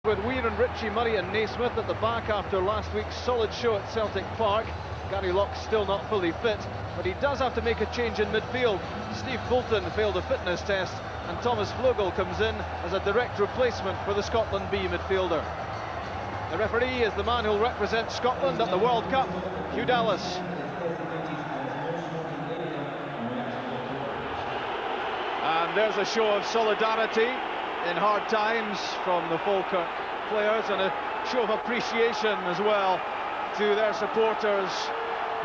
With Weir and Richie, Murray and Naismith at the back after last week's solid show at Celtic Park. Gary Locke's still not fully fit, but he does have to make a change in midfield. Steve Bolton failed a fitness test, and Thomas Vlogel comes in as a direct replacement for the Scotland B midfielder. The referee is the man who'll represent Scotland at the World Cup, Hugh Dallas. And there's a show of solidarity in hard times from the Falkirk players, and a show of appreciation as well to their supporters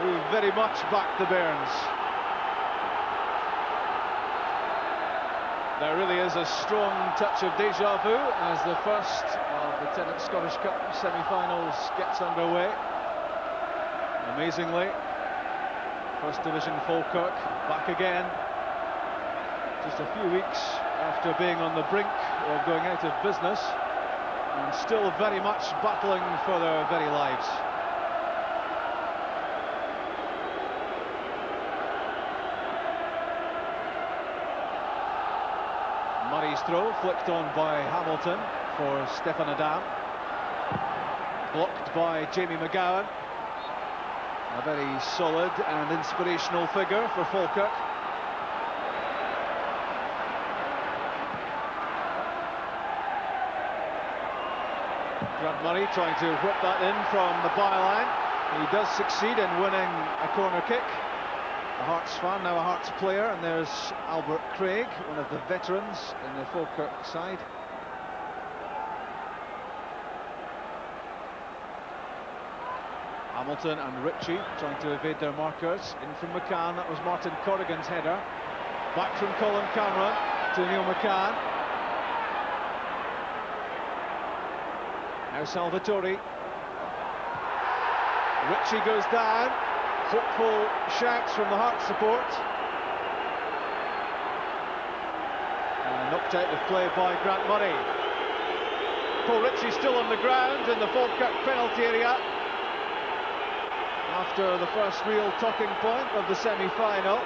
who very much backed the Bairns. There really is a strong touch of deja vu as the first of the Tennant Scottish Cup semi-finals gets underway. Amazingly, First Division Falkirk back again, just a few weeks after being on the brink of going out of business, and still very much battling for their very lives. Murray's throw flicked on by Hamilton for Stefan Adam, blocked by Jamie McGowan. A very solid and inspirational figure for Falkirk. Grant Murray trying to whip that in from the byline. He does succeed in winning a corner kick. A Hearts fan, now a Hearts player, and there's Albert Craig, one of the veterans in the Falkirk side. Hamilton and Ritchie trying to evade their markers. In from McCann, that was Martin Corrigan's header. Back from Colin Cameron to Neil McCann. Now Salvatore. Ritchie goes down. Hopeful shouts from the Hearts support. And knocked out of play by Grant Murray. Paul Ritchie still on the ground in the Falkirk penalty area after the first real talking point of the semi-final.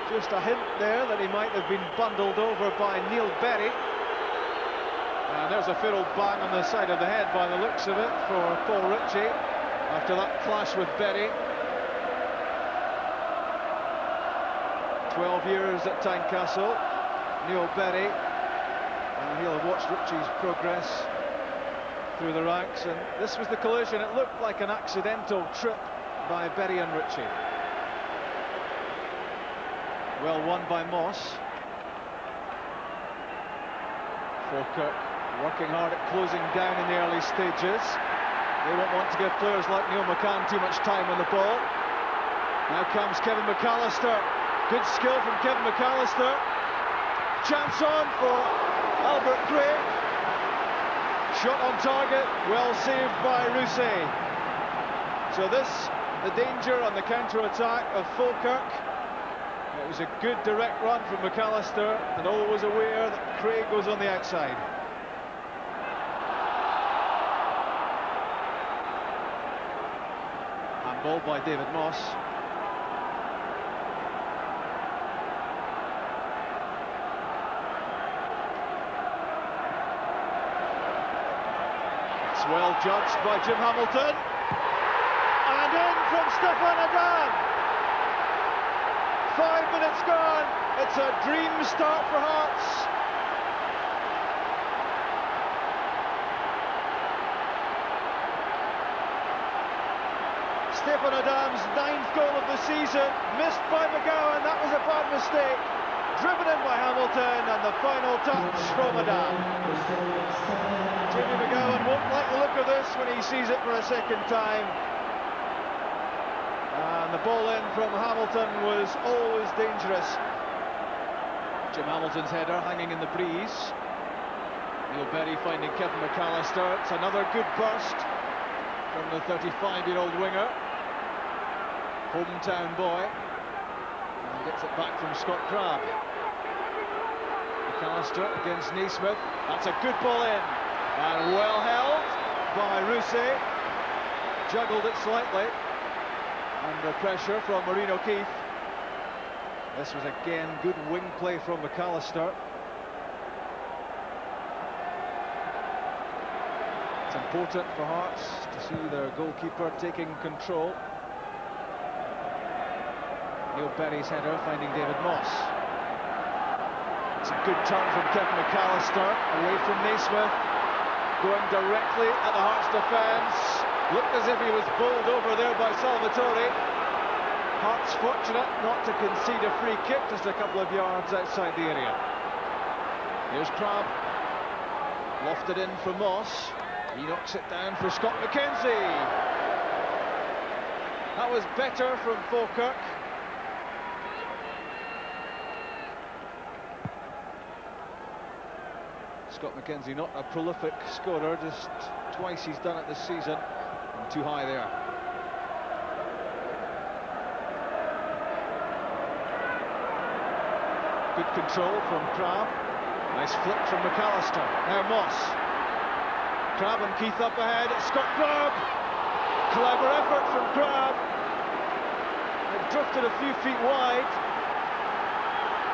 Just a hint there that he might have been bundled over by Neil Berry. And there's a fiddle bang on the side of the head by the looks of it for Paul Ritchie after that clash with Berry. 12 years at Tynecastle, Neil Berry, and he'll have watched Ritchie's progress through the ranks, and this was the collision. It looked like an accidental trip by Berry and Ritchie. Well won by Moss. Falkirk working hard at closing down in the early stages. They won't want to give players like Neil McCann too much time on the ball. Now comes Kevin McAllister. Good skill from Kevin McAllister. Chance on for Albert Craig. Shot on target, well saved by Rousset. So this, the danger on the counter-attack of Falkirk. It was a good direct run from McAllister, and always aware that Craig goes on the outside. Handball by David Moss. Well judged by Jim Hamilton, and in from Stefan Adam. 5 minutes gone. It's a dream start for Hearts. Stefan Adam's 9th goal of the season, missed by McGowan. That was a bad mistake. Driven in by Hamilton, and the final touch from Adam. Jimmy McGowan won't like the look of this when he sees it for a second time. And the ball in from Hamilton was always dangerous. Jim Hamilton's header hanging in the breeze. Neil Berry finding Kevin McAllister. It's another good burst from the 35-year-old winger. Hometown boy. And gets it back from Scott Crabb. McAllister against Naismith. That's a good ball in. And well held by Rousset. Juggled it slightly under pressure from Maureen O'Keefe. This was again good wing play from McAllister. It's important for Hearts to see their goalkeeper taking control. Neil Berry's header finding David Moss. It's a good turn from Kevin McAllister, away from Naismith, going directly at the Hearts defence. Looked as if he was bowled over there by Salvatore. Hearts fortunate not to concede a free kick, just a couple of yards outside the area. Here's Crabb, lofted in for Moss. He knocks it down for Scott McKenzie. That was better from Falkirk. Scott McKenzie, not a prolific scorer, just twice he's done it this season. And too high there. Good control from Crabb. Nice flick from McAllister. Now Moss. Crabb and Keith up ahead. Scott Crabb. Clever effort from Crabb. It drifted a few feet wide,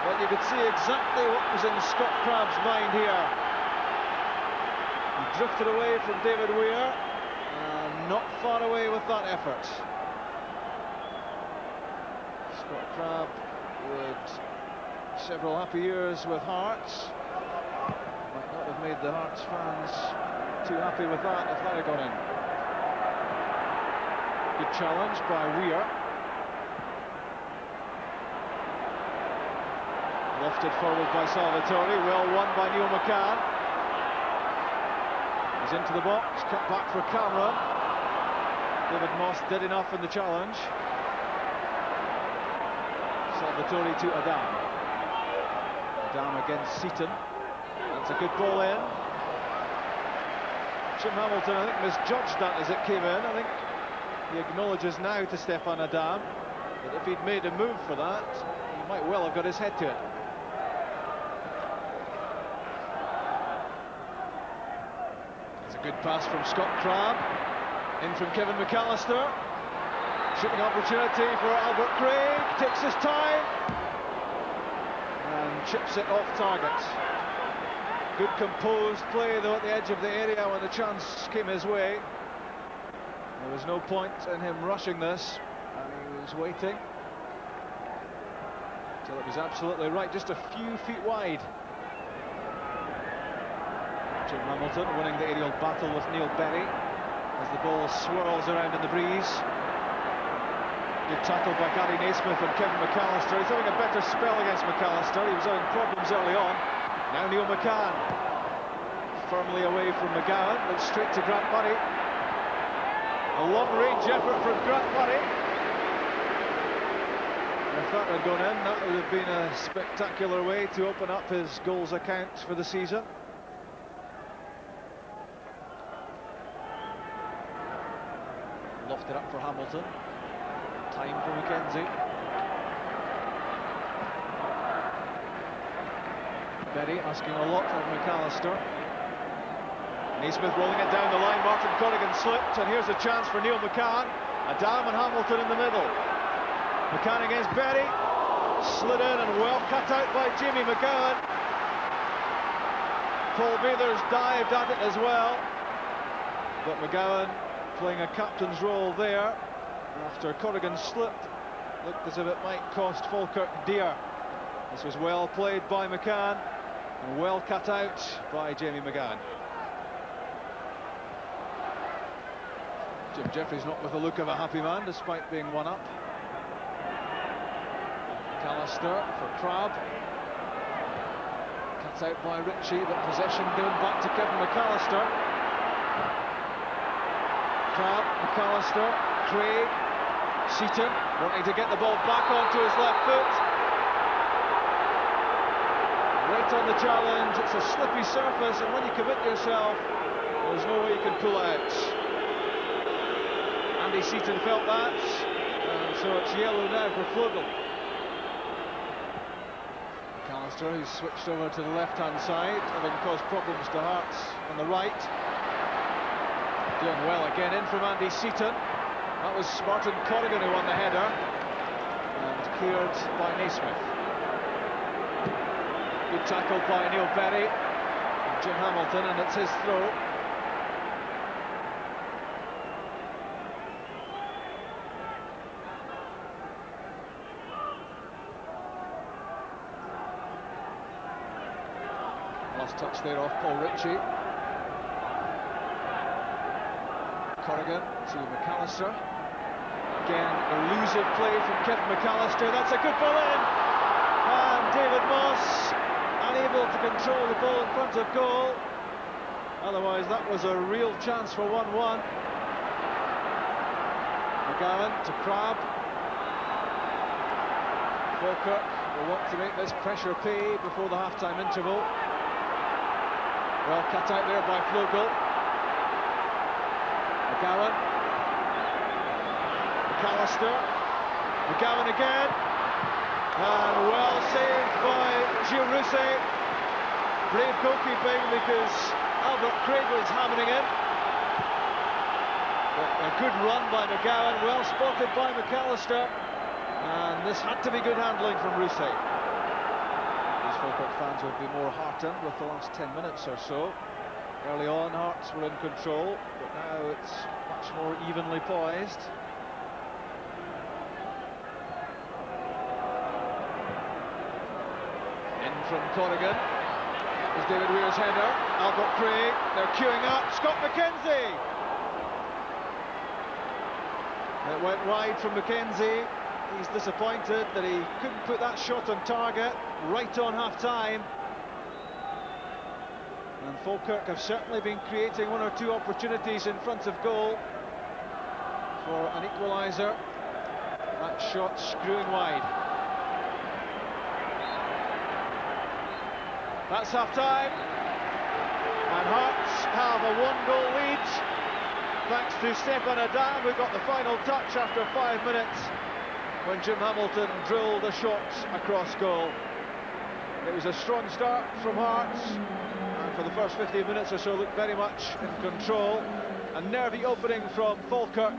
but you could see exactly what was in Scott Crabb's mind here. He drifted away from David Weir, and not far away with that effort. Scott Crabb would several happy years with Hearts. Might not have made the Hearts fans too happy with that if that had gone in. Good challenge by Weir. Lofted forward by Salvatore, well won by Neil McCann. He's into the box, cut back for Cameron. David Moss did enough in the challenge. Salvatore to Adam. Adam against Seaton. That's a good ball in. Jim Hamilton, I think, misjudged that as it came in. I think he acknowledges now to Stefan Adam that if he'd made a move for that, he might well have got his head to it. It's a good pass from Scott Crabb. In from Kevin McAllister. Shooting opportunity for Albert Craig. Takes his time. And chips it off target. Good composed play though at the edge of the area when the chance came his way. There was no point in him rushing this, and he was waiting until it was absolutely right, just a few feet wide. Jim Hamilton winning the aerial battle with Neil Berry as the ball swirls around in the breeze. Good tackle by Gary Naismith and Kevin McAllister. He's having a better spell against McAllister. He was having problems early on. Now Neil McCann, firmly away from McGowan, but straight to Grant Murray. A long-range effort from Grant Murray. If that had gone in, that would have been a spectacular way to open up his goals account for the season. Lofted up for Hamilton. Time for McKenzie. Berry asking a lot from McAllister. Naismith rolling it down the line. Martin Corrigan slipped, and here's a chance for Neil McCann. Adam and Hamilton in the middle. McCann against Berry. Slid in and well cut out by Jamie McGowan. Paul Mathers dived at it as well, but McGowan playing a captain's role there after Corrigan slipped. Looked as if it might cost Falkirk dear. This was well played by McCann and well cut out by Jamie McGowan. Jim Jeffries not with the look of a happy man despite being one up. McAllister for Crabb. Cuts out by Ritchie, but possession given back to Kevin McAllister. Crabb, McAllister, Craig, Seaton wanting to get the ball back onto his left foot. Right on the challenge, it's a slippy surface, and when you commit yourself, there's no way you can pull it out. Andy Seaton felt that, and so it's yellow now for Flugel. McAllister, who's switched over to the left-hand side, having caused problems to Hearts on the right. Doing well again, in from Andy Seaton. That was Martin Corrigan who won the header, and cleared by Naismith. Good tackle by Neil Berry, Jim Hamilton, and it's his throw. Last touch there off Paul Ritchie. Corrigan to McAllister. Again, elusive play from Kevin McAllister. That's a good ball in. And David Moss unable to control the ball in front of goal. Otherwise, that was a real chance for 1-1. McGowan to Crabb. Falkirk will want to make this pressure pay before the half-time interval. Well cut out there by Flogel. McGowan. McAllister. McGowan again. And well saved by Giroussi. Brave goalkeeping because Albert Craig was hammering in. But a good run by McGowan, well spotted by McAllister. And this had to be good handling from Rousset. These Falkirk fans will be more heartened with the last 10 minutes or so. Early on, Hearts were in control, but now it's much more evenly poised. In from Corrigan is David Weir's header. Albert Craig, they're queuing up. Scott McKenzie! It went wide from McKenzie. He's disappointed that he couldn't put that shot on target right on half-time. And Falkirk have certainly been creating one or two opportunities in front of goal for an equaliser. That shot screwing wide. That's half-time. And Hearts have a one-goal lead. Thanks to Stefan Adam, who got the final touch after 5 minutes when Jim Hamilton drilled a shot across goal. It was a strong start from Hearts, and for the first 15 minutes or so looked very much in control. A nervy opening from Falkirk,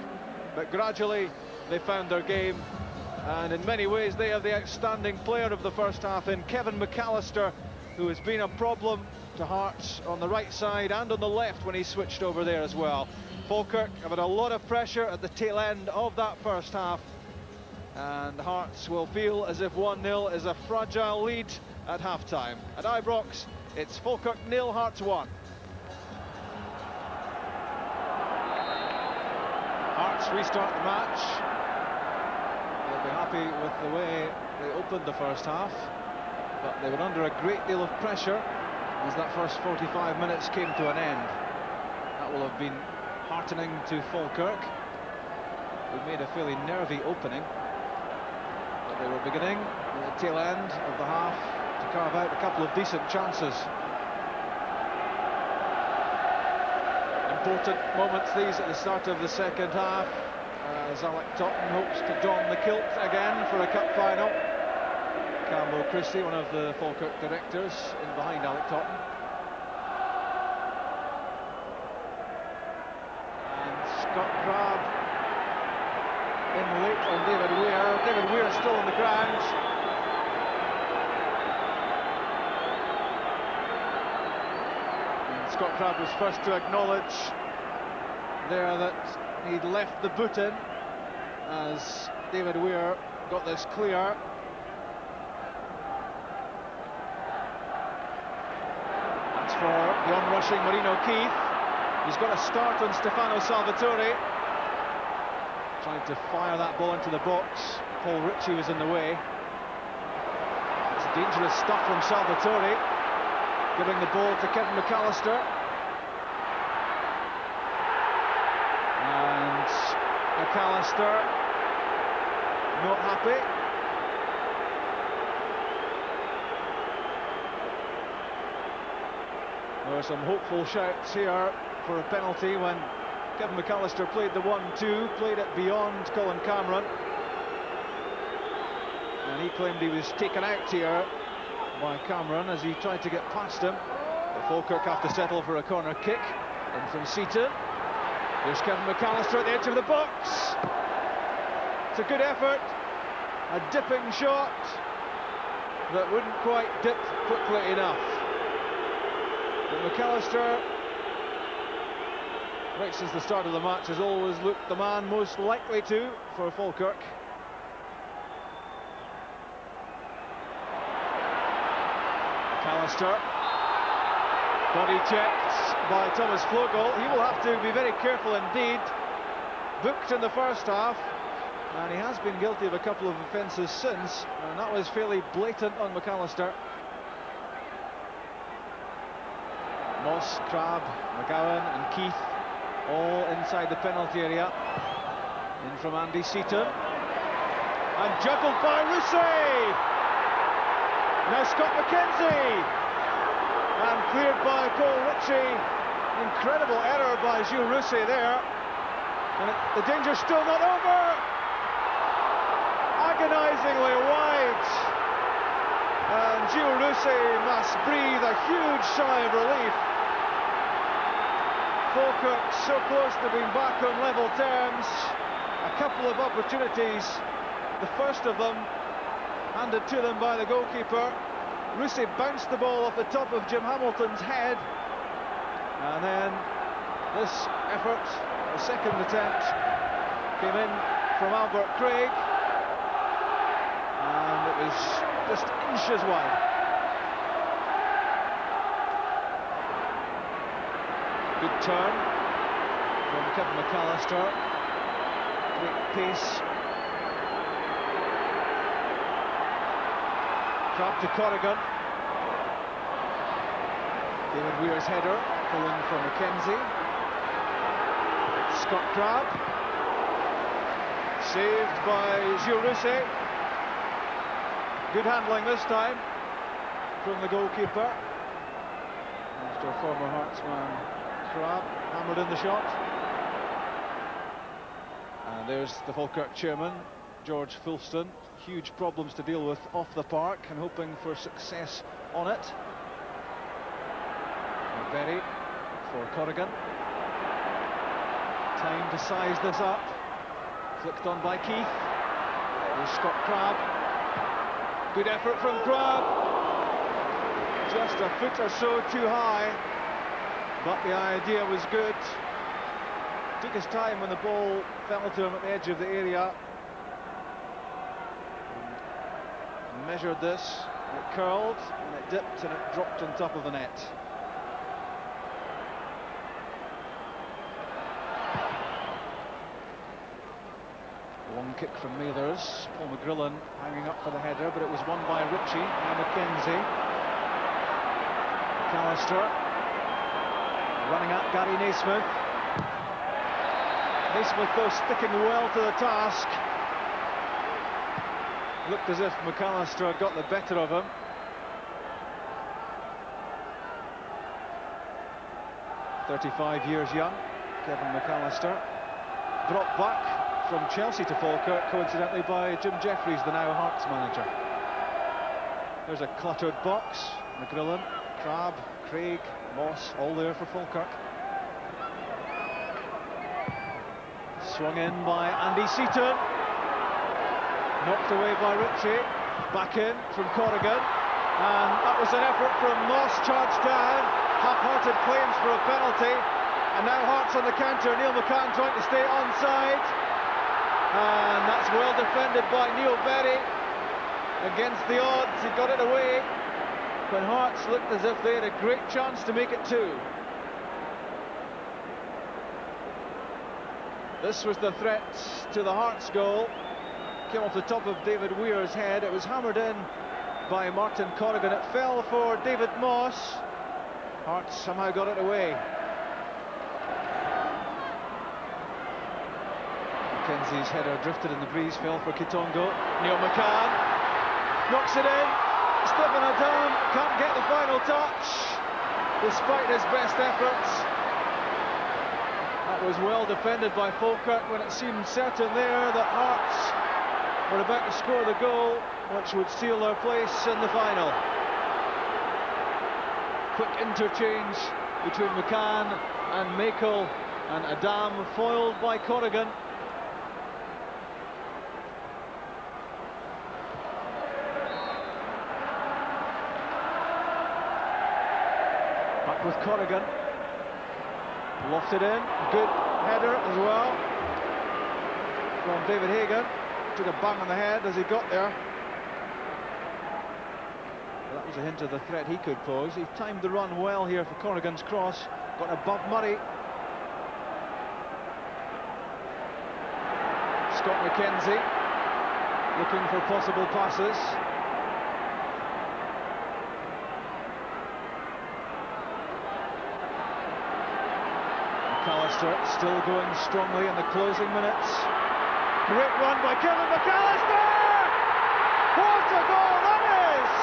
but gradually they found their game, and in many ways they have the outstanding player of the first half in Kevin McAllister, who has been a problem to Hearts on the right side and on the left when he switched over there as well. Falkirk have had a lot of pressure at the tail end of that first half, and Hearts will feel as if 1-0 is a fragile lead at half-time. At Ibrox, it's Falkirk 0, Hearts 1. Hearts restart the match. They'll be happy with the way they opened the first half, but they were under a great deal of pressure as that first 45 minutes came to an end. That will have been heartening to Falkirk, who made a fairly nervy opening, but they were beginning at the tail end of the half to carve out a couple of decent chances. Important moments these at the start of the second half, as Alec Totten hopes to don the kilt again for a cup final. Campbell Christie, one of the Falkirk directors, in behind Alec Totten. And Scott Crabb in late on David Weir. David Weir still on the ground. And Scott Crabb was first to acknowledge there that he'd left the boot in as David Weir got this clear. That's for the onrushing Marino Keith. He's got a start on Stefano Salvatore, trying to fire that ball into the box. Paul Ritchie was in the way. It's dangerous stuff from Salvatore, giving the ball to Kevin McAllister. And McAllister not happy. There were some hopeful shouts here for a penalty when Kevin McAllister played the 1-2, played it beyond Colin Cameron, and he claimed he was taken out here by Cameron as he tried to get past him. But Falkirk have to settle for a corner kick. In from Seaton. There's Kevin McAllister at the edge of the box. It's a good effort, a dipping shot that wouldn't quite dip quickly enough. But McAllister, right since the start of the match, has always looked the man most likely to for Falkirk. McAllister Body checked by Thomas Flogel. He will have to be very careful indeed. Booked in the first half, and he has been guilty of a couple of offences since, and that was fairly blatant on McAllister. Moss, Crabb, McGowan and Keith all inside the penalty area. In from Andy Seaton. And juggled by Rousset! Now Scott McKenzie! And cleared by Paul Ritchie. Incredible error by Gilles Rousset there. And the danger's still not over. Agonisingly wide. And Gilles Rousset must breathe a huge sigh of relief. Falkirk so close to being back on level terms. A couple of opportunities. The first of them handed to them by the goalkeeper. Rousset bounced the ball off the top of Jim Hamilton's head, and then this effort, the second attempt, came in from Albert Craig, and it was just inches wide. Good turn from Kevin McAllister. Great pace. Crabb to Corrigan. David Weir's header, pulling from McKenzie. Scott Crabb. Saved by Gilles Rousset. Good handling this time from the goalkeeper. After former Heartsman Crabb hammered in the shot. And there's the Falkirk chairman, George Fulston. Huge problems to deal with off the park and hoping for success on it. And Berry for Corrigan. Time to size this up. Flicked on by Keith. There's Scott Crabb. Good effort from Crabb. Just a foot or so too high, but the idea was good. Took his time when the ball fell to him at the edge of the area. Measured this, it curled, and it dipped, and it dropped on top of the net. Long kick from Mathers, Paul McGrillen hanging up for the header, but it was won by Ritchie and McKenzie. McAllister running at Gary Naismith. Naismith though sticking well to the task. Looked as if McAllister had got the better of him. "35 years young, Kevin McAllister. Brought back from Chelsea to Falkirk, coincidentally, by Jim Jeffries, the now Hearts manager. There's a cluttered box. McGrillen, Crabb, Craig, Moss, all there for Falkirk. Swung in by Andy Seaton. Knocked away by Ritchie. Back in from Corrigan. And that was an effort from Moss, charged down. Half-hearted claims for a penalty. And now Hearts on the counter. Neil McCann trying to stay onside. And that's well defended by Neil Berry. Against the odds, he got it away. When Hearts looked as if they had a great chance to make it two. This was the threat to the Hearts goal. Came off the top of David Weir's head. It was hammered in by Martin Corrigan. It fell for David Moss. Hearts somehow got it away. Mackenzie's header drifted in the breeze, fell for Kitongo. Neil McCann knocks it in. Stephen Adam can't get the final touch despite his best efforts. That was well defended by Falkirk when it seemed certain there that Hearts were about to score the goal which would seal their place in the final. Quick interchange between McCann and Makel, and Adam foiled by Corrigan. Back with Corrigan. Lofted in, good header as well from David Hagan. Took a bang on the head as he got there. That was a hint of the threat he could pose. He timed the run well here for Corrigan's cross. Got above Murray. Scott McKenzie looking for possible passes. McAllister still going strongly in the closing minutes. Great run by Kevin McAllister! What a goal that is!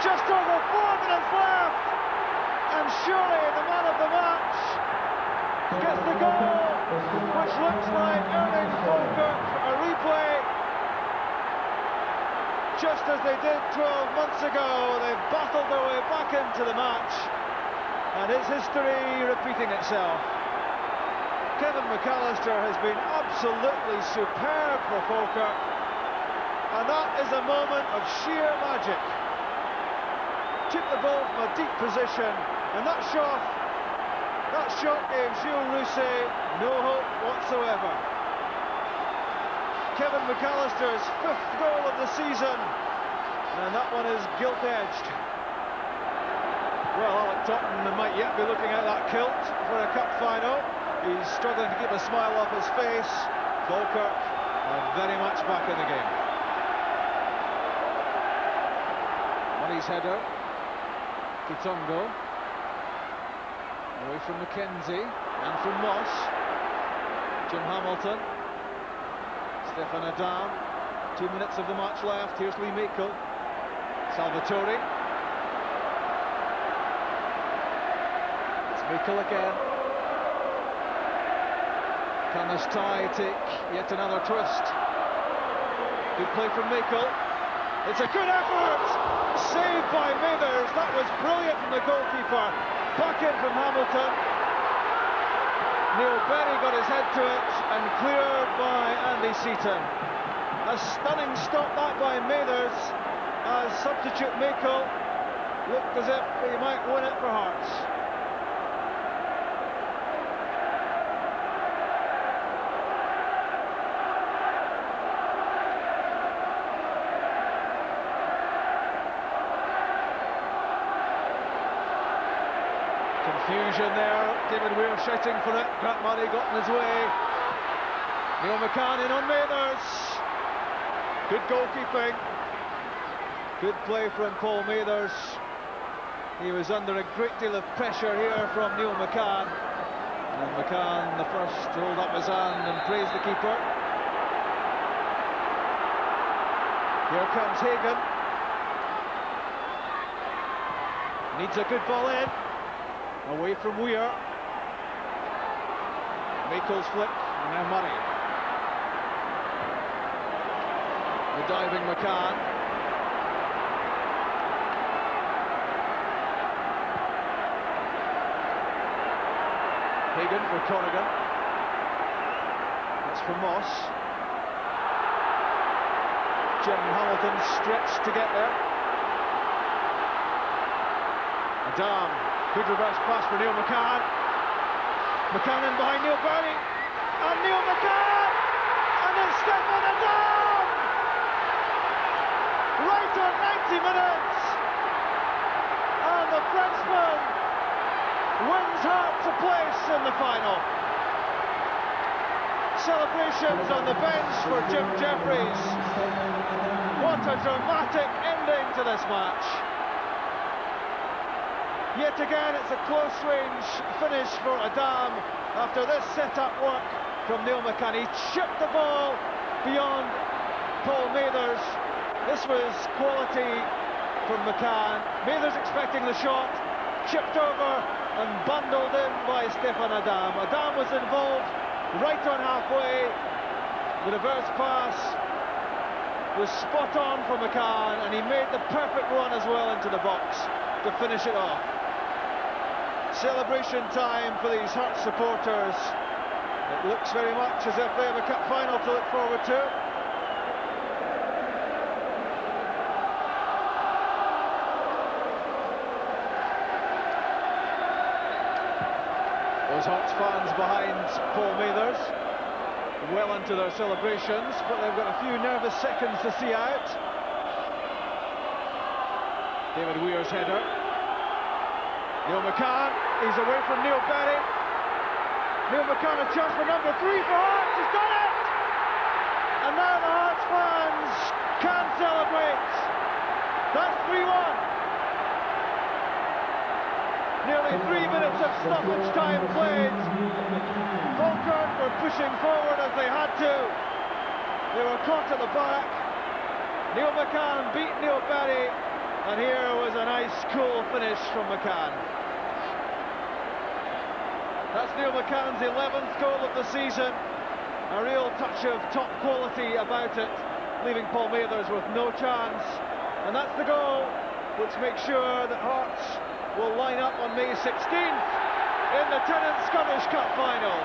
Just over 4 minutes left, and surely the man of the match gets the goal, which looks like earning Falkirk a replay. Just as they did 12 months ago, they've battled their way back into the match, and it's history repeating itself. Kevin McAllister has been absolutely superb for Falkirk, and that is a moment of sheer magic. Took the ball from a deep position, and that shot gave Gilles Rousset no hope whatsoever. Kevin McAllister's 5th goal of the season, and that one is gilt-edged. Well, Alec Totten might yet be looking at that kilt for a cup final. He's struggling to keep a smile off his face. Falkirk are very much back in the game. Murray's header. Kitongo. Away from McKenzie and from Moss. Jim Hamilton. Stefan Adam. 2 minutes of the match left. Here's Lee Meikle. Salvatore. It's Meikle again. Can this tie take yet another twist? Good play from Meikle. It's a good effort! Saved by Mathers. That was brilliant from the goalkeeper. Back in from Hamilton. Neil Berry got his head to it and cleared by Andy Seaton. A stunning stop that by Mathers, as substitute Meikle looked as if he might win it for Hearts. Confusion there, David Weir shouting for it. Grant Murray got in his way. Neil McCann in on Mathers. Good goalkeeping. Good play from Paul Mathers. He was under a great deal of pressure here from Neil McCann. And McCann, the first to hold up his hand and praise the keeper. Here comes Hagan. Needs a good ball in. Away from Weir. Meikle's flick, and now Murray. The diving McCann. Hagan for Corrigan. That's for Moss. Jim Hamilton stretched to get there. Adam. Good reverse pass for Neil McCann. McCann in behind Neil Berry. And Neil McCann! And it's Stefan Adam! Right on 90 minutes! And the Frenchman wins Hearts a place in the final. Celebrations on the bench for Jim Jeffries. What a dramatic ending to this match. Yet again, it's a close-range finish for Adam after this set-up work from Neil McCann. He chipped the ball beyond Paul Mathers. This was quality from McCann. Mathers expecting the shot, chipped over and bundled in by Stefan Adam. Adam was involved right on halfway. The reverse pass was spot on for McCann, and he made the perfect run as well into the box to finish it off. Celebration time for these Hearts supporters. It looks very much as if they have a cup final to look forward to. Those Hearts fans behind Paul Mathers, well into their celebrations, but they've got a few nervous seconds to see out. David Weir's header. Neil McCann, he's away from Neil Berry. Neil McCann a chance for number 3 for Hearts, he's done it! And now the Hearts fans can celebrate. That's 3-1. Nearly 3 minutes of stoppage time played. Falkirk were pushing forward as they had to. They were caught at the back. Neil McCann beat Neil Berry, and here was a nice, cool finish from McCann. That's Neil McCann's 11th goal of the season. A real touch of top quality about it, leaving Paul Mathers with no chance. And that's the goal which makes sure that Hearts will line up on May 16th in the Tennant Scottish Cup final.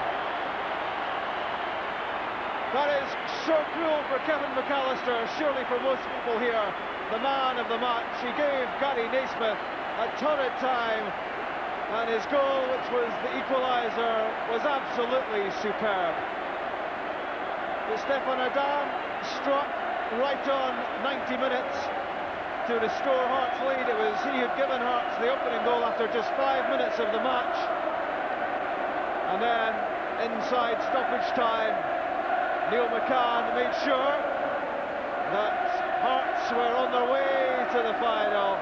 That is so cool for Kevin McAllister, surely for most people here, the man of the match. He gave Gary Naismith a torrid time, and his goal, which was the equaliser, was absolutely superb. But Stefan Adam struck right on 90 minutes to restore Hearts' lead. It was he who'd given Hearts the opening goal after just 5 minutes of the match. And then, inside stoppage time, Neil McCann made sure that Hearts were on their way to the final.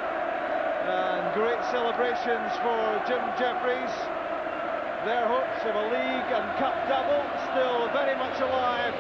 And great celebrations for Jim Jeffries. Their hopes of a league and cup double still very much alive.